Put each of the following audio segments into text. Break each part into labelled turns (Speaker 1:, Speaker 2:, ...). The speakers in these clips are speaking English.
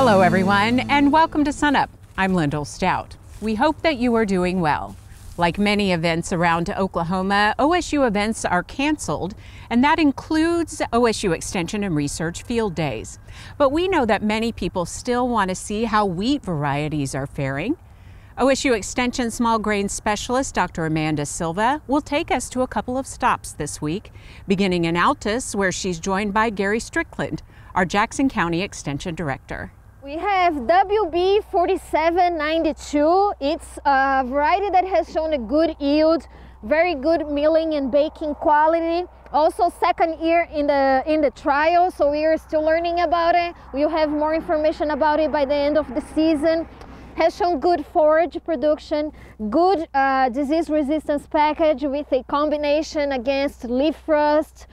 Speaker 1: Hello everyone, and welcome to SUNUP. I'm Lyndall Stout. We hope that you are doing well. Like many events around Oklahoma, OSU events are canceled, and that includes OSU Extension and Research Field Days. But we know that many people still want to see how wheat varieties are faring. OSU Extension Small Grain Specialist Dr. Amanda Silva will take us to a couple of stops this week, beginning in Altus, where she's joined by Gary Strickland, our Jackson County Extension Director.
Speaker 2: We have WB 4792. It's a variety that has shown a good yield, very good milling and baking quality. Also second year in the trial, so we are still learning about it. We'll have more information about it by the end of the season. Has shown good forage production, good disease resistance package with a combination against leaf rust,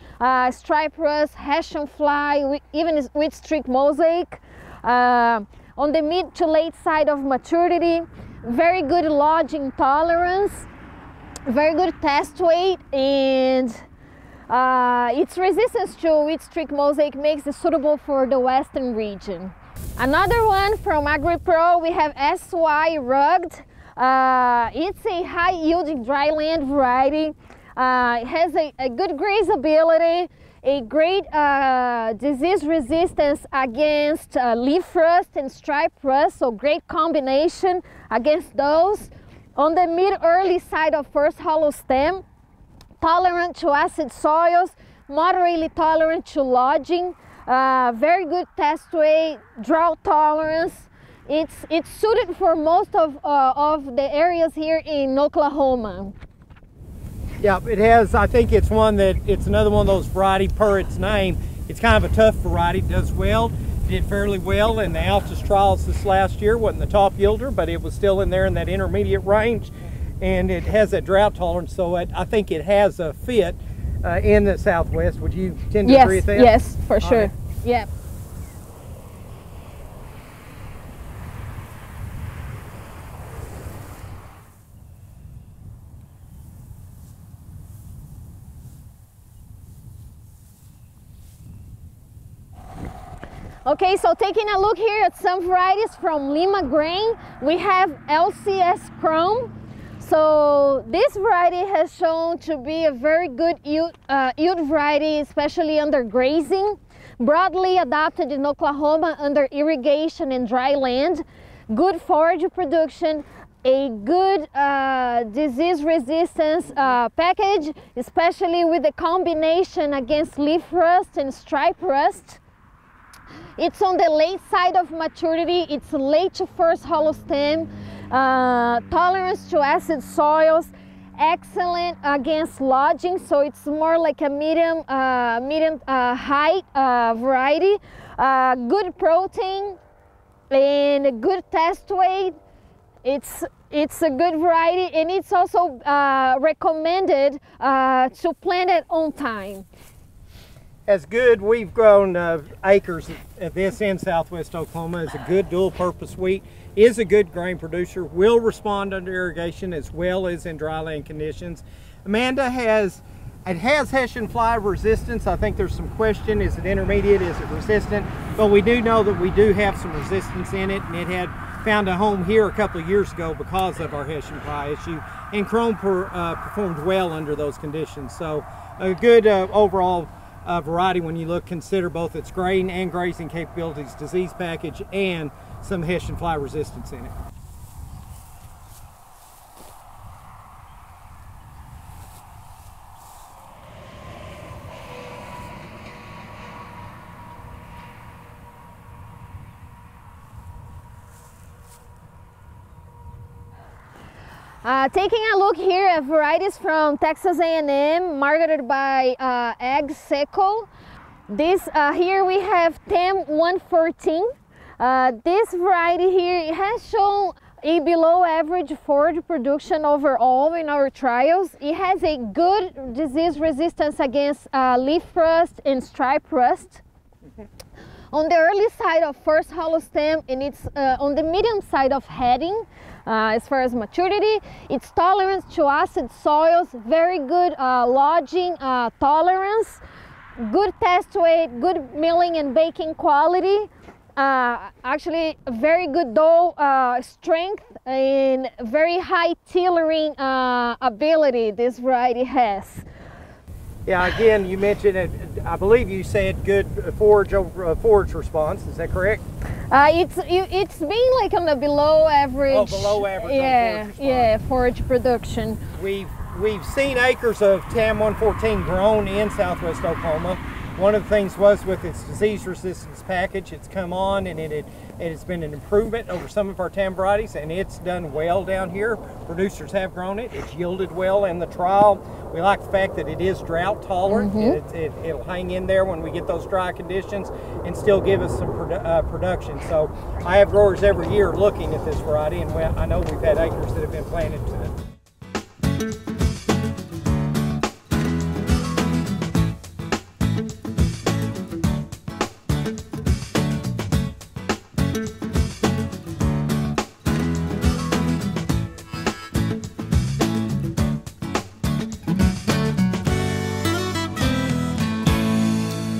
Speaker 2: stripe rust, Hessian fly, even with streak mosaic. On the mid to late side of maturity, very good lodging tolerance, very good test weight, and its resistance to wheat streak mosaic makes it suitable for the western region. Another one from AgriPro, we have SY Rugged. It's a high yielding dry land variety. It has a good grazability, a great disease resistance against leaf rust and stripe rust, so great combination against those. On the mid-early side of first hollow stem, tolerant to acid soils, moderately tolerant to lodging, very good test weight, drought tolerance. It's suited for most of the areas here in Oklahoma.
Speaker 3: Yeah, it has. I think it's another one of those variety per its name. It's kind of a tough variety, does well, did fairly well in the Altus trials this last year. Wasn't the top yielder, but it was still in there in that intermediate range, and it has that drought tolerance, so I think it has a fit in the Southwest. Would you tend to agree with that?
Speaker 2: Yes, for sure. Right. Yeah. Okay, so taking a look here at some varieties from Lima Grain, we have LCS Chrome. So this variety has shown to be a very good yield variety, especially under grazing. Broadly adopted in Oklahoma under irrigation and dry land. Good forage production, a good disease resistance package, especially with the combination against leaf rust and stripe rust. It's on the late side of maturity. It's late to first hollow stem, tolerance to acid soils, excellent against lodging, so it's more like a medium height variety, good protein and a good test weight. It's a good variety, and it's also recommended to plant it on time.
Speaker 3: As good, we've grown acres at this in Southwest Oklahoma. Is a good dual purpose wheat, is a good grain producer, will respond under irrigation as well as in dry land conditions. Amanda has Hessian fly resistance. I think there's some question, is it intermediate, is it resistant? But we do know that we do have some resistance in it, and it had found a home here a couple of years ago because of our Hessian fly issue, and Chrome performed well under those conditions. So a good overall variety when you consider both its grain and grazing capabilities, disease package, and some Hessian fly resistance in it.
Speaker 2: Taking a look here at varieties from Texas A&M, marketed by Ag Seco. Here we have TEM 114. This variety here, it has shown a below average forage production overall in our trials. It has a good disease resistance against leaf rust and stripe rust. On the early side of first hollow stem, and it's on the medium side of heading. As far as maturity, its tolerance to acid soils, very good lodging tolerance, good test weight, good milling and baking quality, actually a very good dough strength and very high tillering ability this variety has.
Speaker 3: Yeah, again, you mentioned it, I believe you said good forage response, is that correct?
Speaker 2: It's been like on the below average.
Speaker 3: Oh, below average.
Speaker 2: Yeah, forage production.
Speaker 3: We've seen acres of TAM 114 grown in Southwest Oklahoma. One of the things was with its disease resistance package, it's come on and it has been an improvement over some of our TAM varieties, and it's done well down here. Producers have grown it. It's yielded well in the trial. We like the fact that it is drought tolerant. It'll hang in there when we get those dry conditions and still give us some production. So I have growers every year looking at this variety, and I know we've had acres that have been planted to it.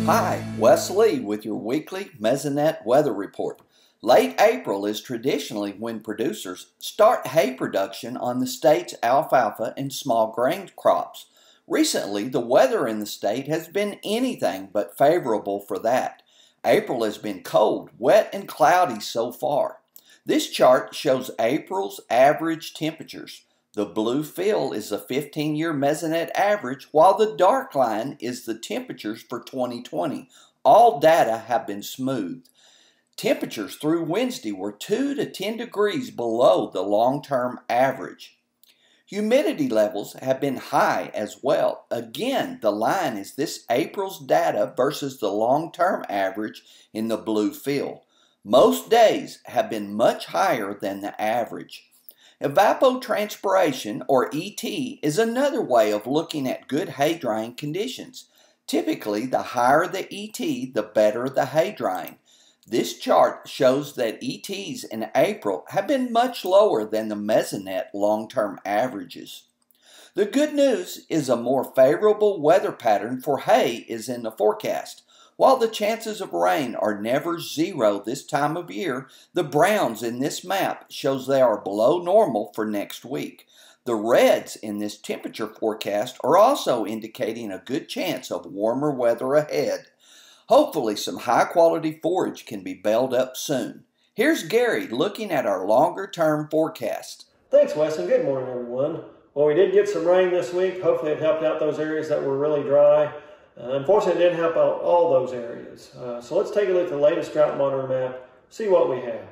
Speaker 4: Hi, Wes Lee with your weekly Mesonet weather report. Late April is traditionally when producers start hay production on the state's alfalfa and small grain crops. Recently, the weather in the state has been anything but favorable for that. April has been cold, wet, and cloudy so far. This chart shows April's average temperatures. The blue fill is the 15-year Mesonet average, while the dark line is the temperatures for 2020. All data have been smoothed. Temperatures through Wednesday were 2 to 10 degrees below the long-term average. Humidity levels have been high as well. Again, the line is this April's data versus the long-term average in the blue fill. Most days have been much higher than the average. Evapotranspiration, or ET, is another way of looking at good hay drying conditions. Typically, the higher the ET, the better the hay drying. This chart shows that ETs in April have been much lower than the Mesonet long-term averages. The good news is a more favorable weather pattern for hay is in the forecast. While the chances of rain are never zero this time of year, the browns in this map shows they are below normal for next week. The reds in this temperature forecast are also indicating a good chance of warmer weather ahead. Hopefully some high-quality forage can be baled up soon. Here's Gary looking at our longer-term forecast.
Speaker 5: Thanks, Wes, and good morning, everyone. Well, we did get some rain this week. Hopefully it helped out those areas that were really dry. Unfortunately, it didn't help out all those areas. So let's take a look at the latest drought monitor map, see what we have.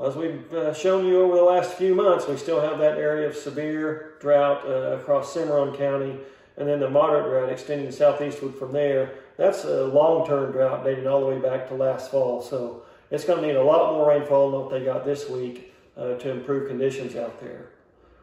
Speaker 5: As we've shown you over the last few months, we still have that area of severe drought across Cimarron County, and then the moderate drought extending southeastward from there. That's a long-term drought dating all the way back to last fall. So it's going to need a lot more rainfall than what they got this week to improve conditions out there.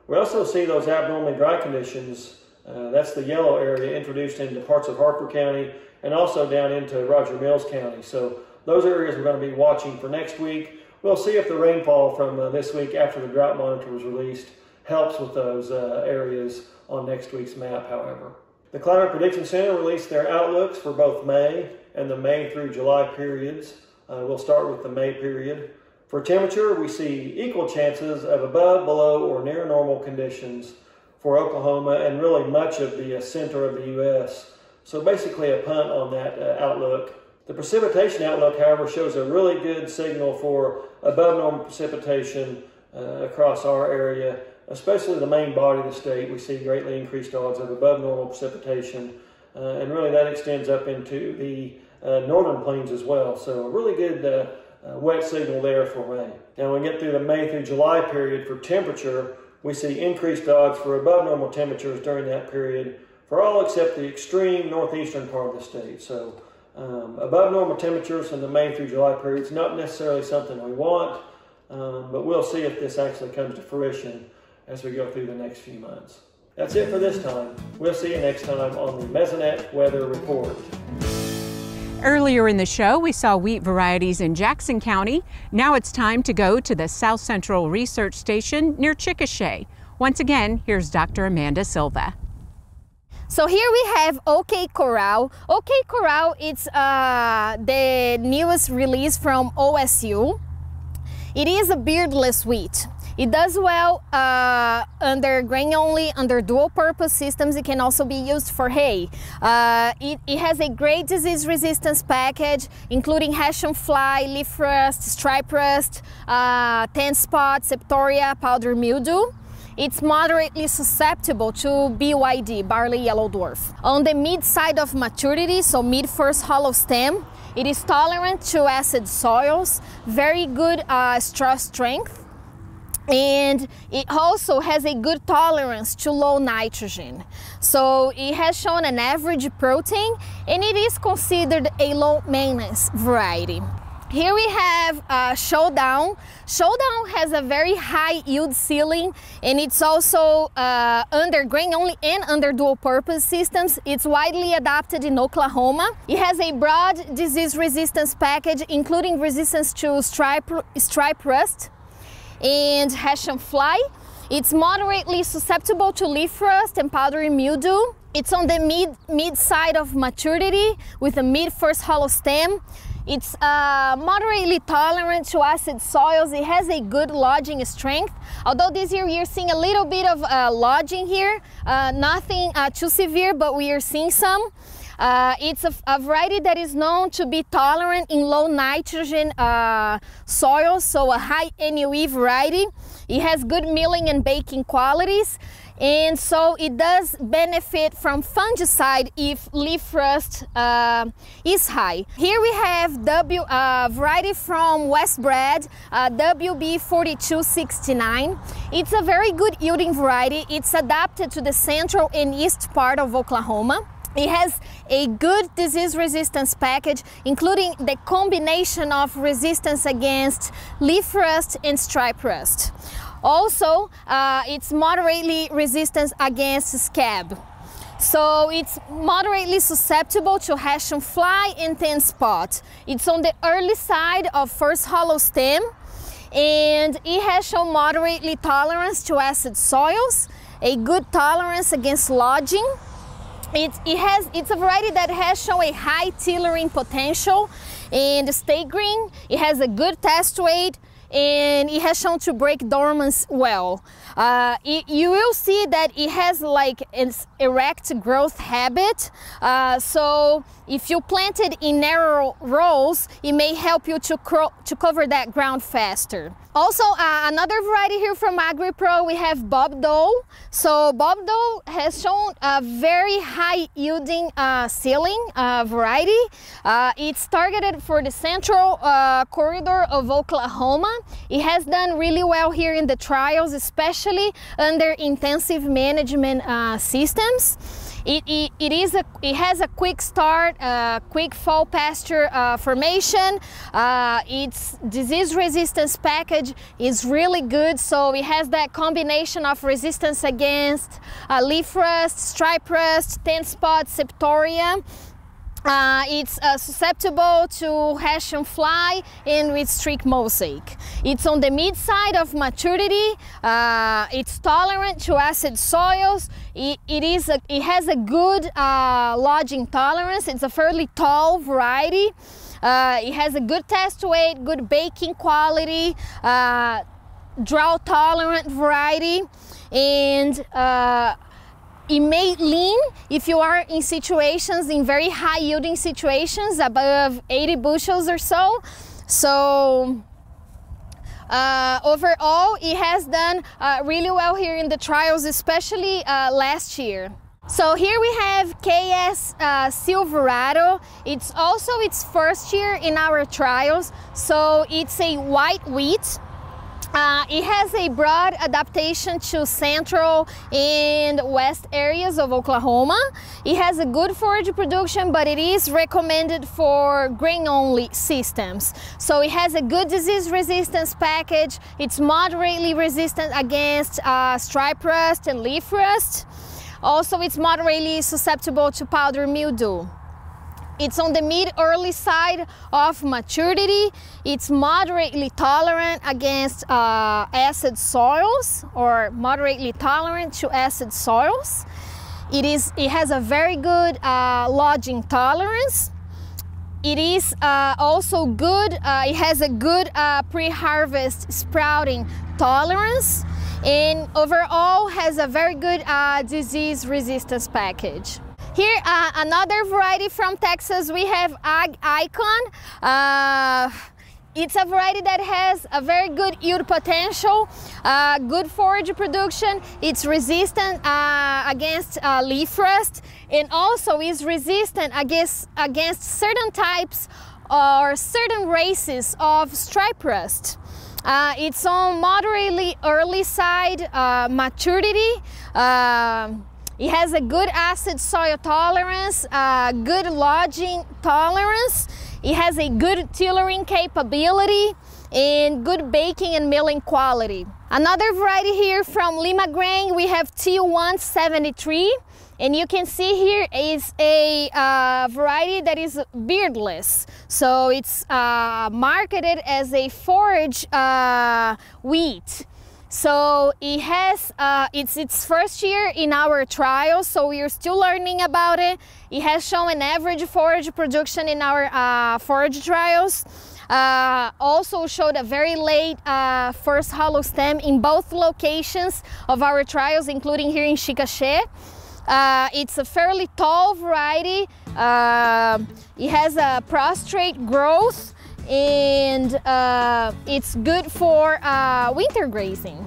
Speaker 5: We also see those abnormally dry conditions. That's the yellow area introduced into parts of Harper County and also down into Roger Mills County. So those areas we're going to be watching for next week. We'll see if the rainfall from this week after the drought monitor was released helps with those areas on next week's map, however. The Climate Prediction Center released their outlooks for both May and the May through July periods. We'll start with the May period. For temperature, we see equal chances of above, below, or near normal conditions for Oklahoma and really much of the center of the U.S. So basically a punt on that outlook. The precipitation outlook, however, shows a really good signal for above normal precipitation across our area, especially the main body of the state. We see greatly increased odds of above normal precipitation, and really that extends up into the northern plains as well. So a really good wet signal there for May. Now when we get through the May through July period for temperature, we see increased odds for above normal temperatures during that period for all except the extreme northeastern part of the state. So above normal temperatures in the May through July period is not necessarily something we want, but we'll see if this actually comes to fruition as we go through the next few months. That's it for this time. We'll see you next time on the Mesonet Weather Report.
Speaker 1: Earlier in the show, we saw wheat varieties in Jackson County. Now it's time to go to the South Central Research Station near Chickasha. Once again, here's Dr. Amanda Silva.
Speaker 2: So here we have OK Coral. OK Coral, it's the newest release from OSU. It is a beardless wheat. It does well under grain only, under dual purpose systems. It can also be used for hay. It has a great disease resistance package, including Hessian fly, leaf rust, stripe rust, 10 spot, septoria, powdery mildew. It's moderately susceptible to BYD, barley yellow dwarf. On the mid side of maturity, so mid first hollow stem, it is tolerant to acid soils, very good straw strength, and it also has a good tolerance to low nitrogen. So it has shown an average protein, and it is considered a low maintenance variety. Here we have Showdown. Showdown has a very high yield ceiling, and it's also under grain only and under dual purpose systems. It's widely adopted in Oklahoma. It has a broad disease resistance package, including resistance to stripe rust and Hessian fly. It's moderately susceptible to leaf rust and powdery mildew. It's on the mid side of maturity with a mid first hollow stem. It's moderately tolerant to acid soils. It has a good lodging strength. Although this year we are seeing a little bit of lodging here, nothing too severe, but we are seeing some. It's a variety that is known to be tolerant in low nitrogen soils, so a high NUE variety. It has good milling and baking qualities, and so it does benefit from fungicide if leaf rust is high. Here we have variety from West Bred, WB4269. It's a very good yielding variety. It's adapted to the central and east part of Oklahoma. It has a good disease resistance package, including the combination of resistance against leaf rust and stripe rust. Also, it's moderately resistant against scab. So it's moderately susceptible to Hessian fly and 10 spot. It's on the early side of first hollow stem, and it has shown moderately tolerance to acid soils, a good tolerance against lodging. It's a variety that has shown a high tillering potential and stay green. It has a good test weight, and it has shown to break dormants well. You will see that it has like an erect growth habit, so if you plant it in narrow rows, it may help you to cover that ground faster. Also, another variety here from AgriPro, we have Bob Doe. So Bob Doe has shown a very high yielding ceiling variety. It's targeted for the central corridor of Oklahoma. It has done really well here in the trials, especially under intensive management systems. It has a quick start, quick fall pasture formation. Its disease resistance package is really good, so it has that combination of resistance against leaf rust, stripe rust, 10 spot, septoria. It's susceptible to Hessian fly and with streak mosaic. It's on the mid side of maturity. It's tolerant to acid soils. It has a good lodging tolerance. It's a fairly tall variety. It has a good test weight, good baking quality, drought tolerant variety, and it may lean if you are in situations, in very high yielding situations, above 80 bushels or so. So overall, it has done really well here in the trials, especially last year. So here we have KS Silverado. It's also its first year in our trials, so it's a white wheat. It has a broad adaptation to central and west areas of Oklahoma. It has a good forage production, but it is recommended for grain-only systems. So it has a good disease resistance package. It's moderately resistant against stripe rust and leaf rust. Also, it's moderately susceptible to powdery mildew. It's on the mid-early side of maturity. It's moderately tolerant against acid soils, or moderately tolerant to acid soils. It has a very good lodging tolerance. It is also good, it has a good pre-harvest sprouting tolerance, and overall has a very good disease resistance package. Here, another variety from Texas, we have Icon. It's a variety that has a very good yield potential, good forage production. It's resistant against leaf rust, and also is resistant against certain types or certain races of stripe rust. It's on moderately early side maturity. It has a good acid soil tolerance, good lodging tolerance. It has a good tillering capability and good baking and milling quality. Another variety here from Lima Grain, we have T173. And you can see here is a variety that is beardless. So it's marketed as a forage wheat. So it has, it's its first year in our trials, so we are still learning about it. It has shown an average forage production in our forage trials. Also showed a very late first hollow stem in both locations of our trials, including here in Chickasha. It's a fairly tall variety. It has a prostrate growth, and it's good for winter grazing.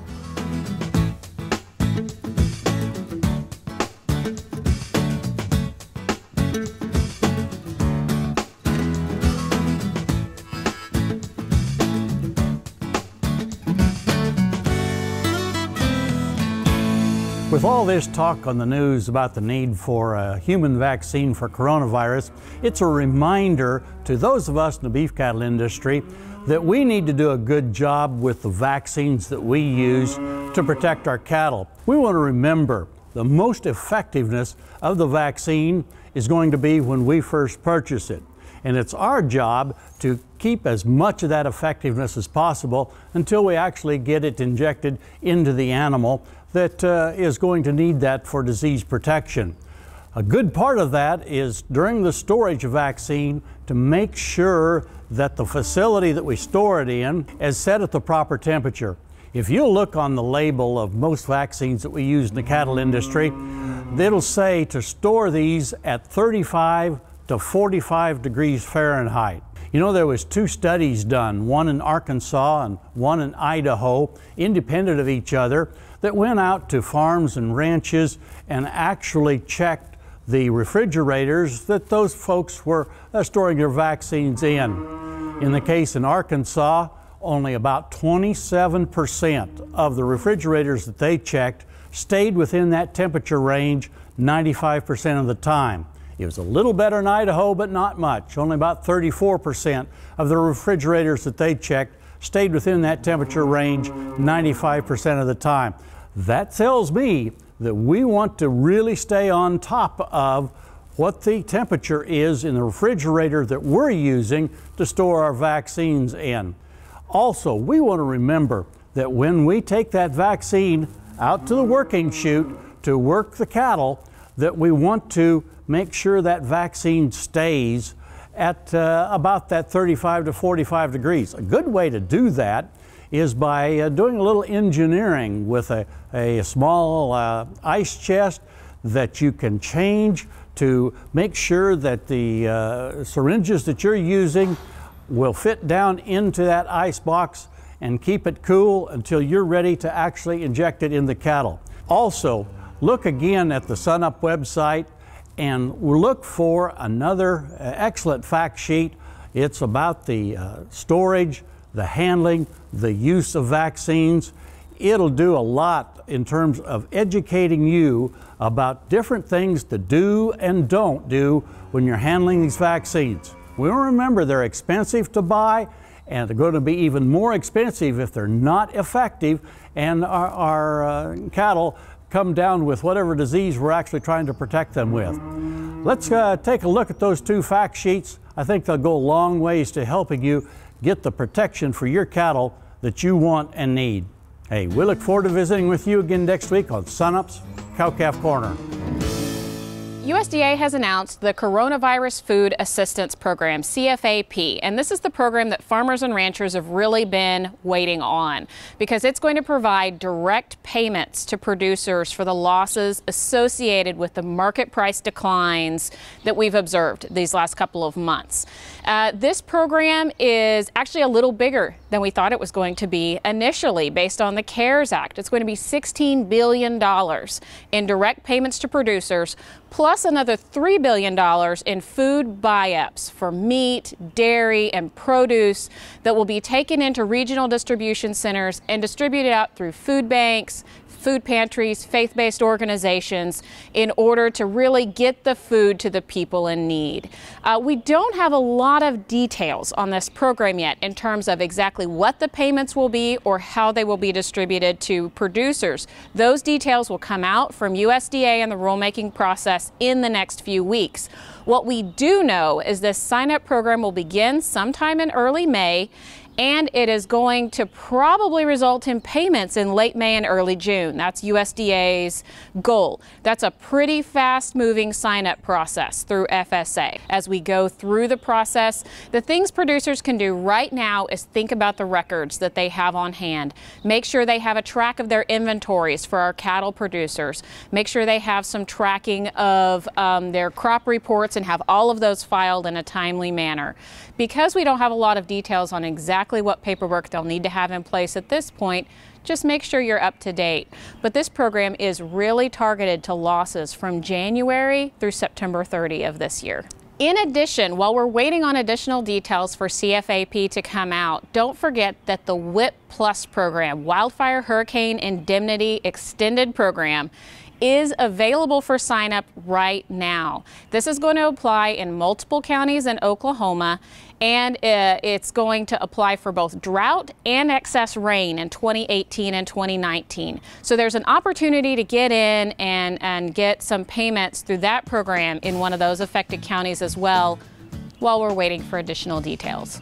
Speaker 6: With all this talk on the news about the need for a human vaccine for coronavirus, it's a reminder to those of us in the beef cattle industry that we need to do a good job with the vaccines that we use to protect our cattle. We want to remember the most effectiveness of the vaccine is going to be when we first purchase it. And it's our job to keep as much of that effectiveness as possible until we actually get it injected into the animal that is going to need that for disease protection. A good part of that is during the storage of vaccine to make sure that the facility that we store it in is set at the proper temperature. If you look on the label of most vaccines that we use in the cattle industry, it'll say to store these at 35 to 45 degrees Fahrenheit. You know, there was 2 studies done, one in Arkansas and one in Idaho, independent of each other, that went out to farms and ranches and actually checked the refrigerators that those folks were storing their vaccines in. In the case in Arkansas, only about 27% of the refrigerators that they checked stayed within that temperature range 95% of the time. It was a little better in Idaho, but not much. Only about 34% of the refrigerators that they checked stayed within that temperature range 95% of the time. That tells me that we want to really stay on top of what the temperature is in the refrigerator that we're using to store our vaccines in. Also, we want to remember that when we take that vaccine out to the working chute to work the cattle, that we want to make sure that vaccine stays at about that 35 to 45 degrees. A good way to do that is by doing a little engineering with a small ice chest that you can change to make sure that the syringes that you're using will fit down into that ice box and keep it cool until you're ready to actually inject it in the cattle. Also, look again at the SUNUP website and look for another excellent fact sheet. It's about the storage, the handling, the use of vaccines. It'll do a lot in terms of educating you about different things to do and don't do when you're handling these vaccines. We will remember they're expensive to buy, and they're going to be even more expensive if they're not effective, and our cattle come down with whatever disease we're actually trying to protect them with. Let's take a look at those 2 fact sheets. I think they'll go a long ways to helping you get the protection for your cattle that you want and need. Hey, we look forward to visiting with you again next week on SUNUP's Cow-Calf Corner.
Speaker 7: USDA has announced the Coronavirus Food Assistance Program, CFAP, and this is the program that farmers and ranchers have really been waiting on because it's going to provide direct payments to producers for the losses associated with the market price declines that we've observed these last couple of months. This program is actually a little bigger than we thought it was going to be initially based on the CARES Act. It's going to be $16 billion in direct payments to producers, plus another $3 billion in food buy-ups for meat, dairy, and produce that will be taken into regional distribution centers and distributed out through food banks, food pantries, faith-based organizations in order to really get the food to the people in need. We don't have a lot of details on this program yet in terms of exactly what the payments will be or how they will be distributed to producers. Those details will come out from USDA and the rulemaking process in the next few weeks. What we do know is this sign-up program will begin sometime in early May, and it is going to probably result in payments in late May and early June. That's USDA's goal. That's a pretty fast-moving sign-up process through FSA. As we go through the process, the things producers can do right now is think about the records that they have on hand. Make sure they have a track of their inventories for our cattle producers. Make sure they have some tracking of their crop reports and have all of those filed in a timely manner. Because we don't have a lot of details on exactly what paperwork they'll need to have in place at this point, just make sure you're up to date. But this program is really targeted to losses from January through September 30 of this year. In addition, while we're waiting on additional details for CFAP to come out, don't forget that the WIP Plus program, Wildfire Hurricane Indemnity Extended Program, is available for sign up right now. This is going to apply in multiple counties in Oklahoma, and it's going to apply for both drought and excess rain in 2018 and 2019. So there's an opportunity to get in and get some payments through that program in one of those affected counties as well, while we're waiting for additional details.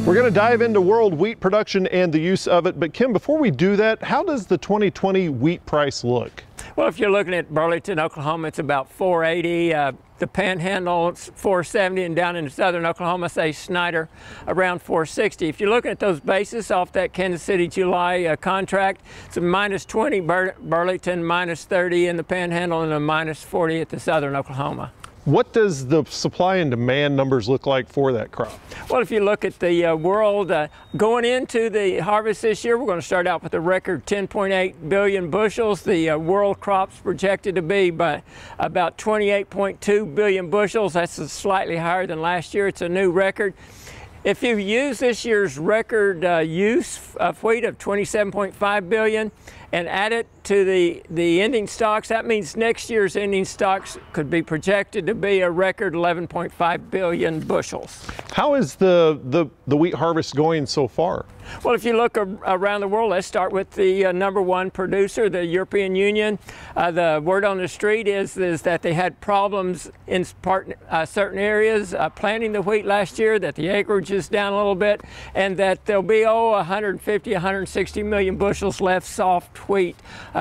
Speaker 8: We're going to dive into world wheat production and the use of it. But Kim, before we do that, how does the 2020 wheat price look?
Speaker 9: Well, if you're looking at Burlington, Oklahoma, it's about $4.80. The Panhandle, it's $4.70, and down in southern Oklahoma, say Snyder, around $4.60. If you're looking at those basis off that Kansas City July contract, it's a -20 Burlington, -30 in the Panhandle, and a -40 at the southern Oklahoma.
Speaker 8: What does the supply and demand numbers look like for that crop?
Speaker 9: Well, if you look at the world going into the harvest this year, we're going to start out with a record 10.8 billion bushels. The world crop's projected to be by about 28.2 billion bushels. That's slightly higher than last year. It's a new record. If you use this year's record use of wheat of 27.5 billion and add it to the ending stocks, that means next year's ending stocks could be projected to be a record 11.5 billion bushels.
Speaker 8: How is the wheat harvest going so far?
Speaker 9: Well, if you look around the world, let's start with the #1 producer, the European Union. The word on the street is that they had problems in certain areas planting the wheat last year, that the acreage is down a little bit, and that there'll be 150, 160 million bushels left soft wheat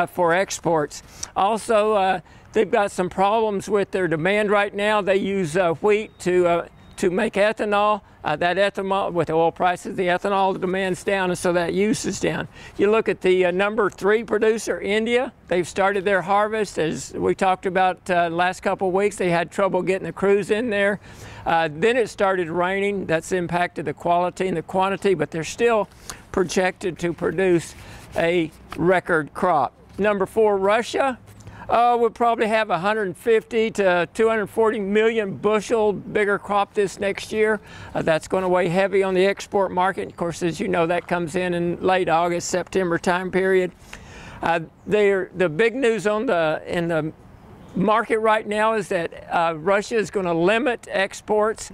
Speaker 9: for exports. Also, they've got some problems with their demand right now. They use wheat to make ethanol. That ethanol, with the oil prices, the ethanol demand's down, and so that use is down. You look at the #3 producer, India. They've started their harvest. As we talked about last couple of weeks, they had trouble getting the crews in there. Then it started raining. That's impacted the quality and the quantity, but they're still projected to produce a record crop. #4, Russia. We'll probably have 150 to 240 million bushel bigger crop this next year. That's going to weigh heavy on the export market. Of course, as you know, that comes in late August, September time period. The big news in the market right now is that Russia is going to limit exports.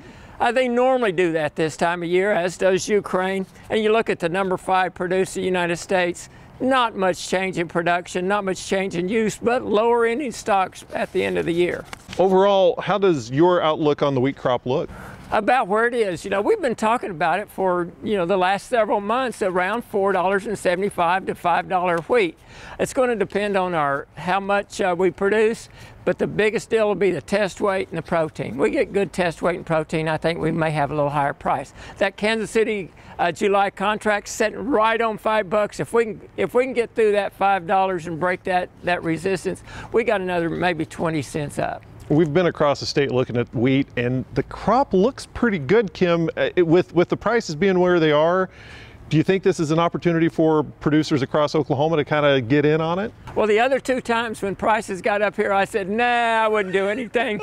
Speaker 9: They normally do that this time of year, as does Ukraine. And you look at the #5 producer, the United States. not much change in production, not much change in use, but lower ending stocks at the end of the year.
Speaker 8: Overall, how does your outlook on the wheat crop look?
Speaker 9: About where it is. You know, we've been talking about it for, the last several months, around $4.75 to $5 wheat. It's going to depend on how much we produce, but the biggest deal will be the test weight and the protein. We get good test weight and protein, I think we may have a little higher price. That Kansas City July contract sitting right on $5. If we can get through that $5 and break that resistance, we got another maybe 20 cents up.
Speaker 8: We've been across the state looking at wheat, and the crop looks pretty good, Kim. With the prices being where they are, do you think this is an opportunity for producers across Oklahoma to kind of get in on it?
Speaker 9: Well, the other two times when prices got up here, I said, nah, I wouldn't do anything.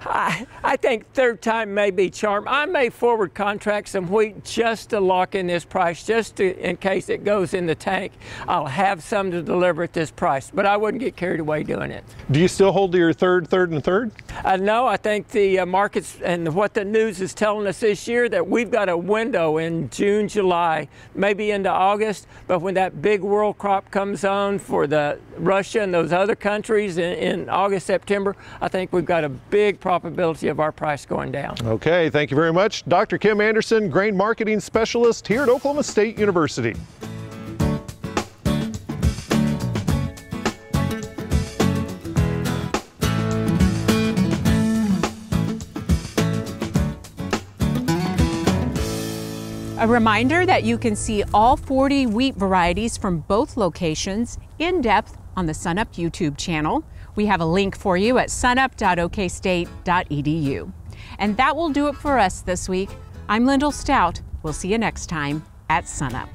Speaker 9: I think third time may be charm. I may forward contract some wheat just to lock in this price, in case it goes in the tank. I'll have some to deliver at this price, but I wouldn't get carried away doing it.
Speaker 8: Do you still hold to your third, and third?
Speaker 9: No, I think the markets and what the news is telling us this year, that we've got a window in June, July, maybe into August, but when that big world crop comes on for the Russia and those other countries in August, September, I think we've got a big probability of our price going down.
Speaker 8: Okay, thank you very much. Dr. Kim Anderson, Grain Marketing Specialist here at Oklahoma State University.
Speaker 1: A reminder that you can see all 40 wheat varieties from both locations in depth on the SUNUP YouTube channel. We have a link for you at SUNUP.okstate.edu. And that will do it for us this week. I'm Lyndall Stout. We'll see you next time at SUNUP.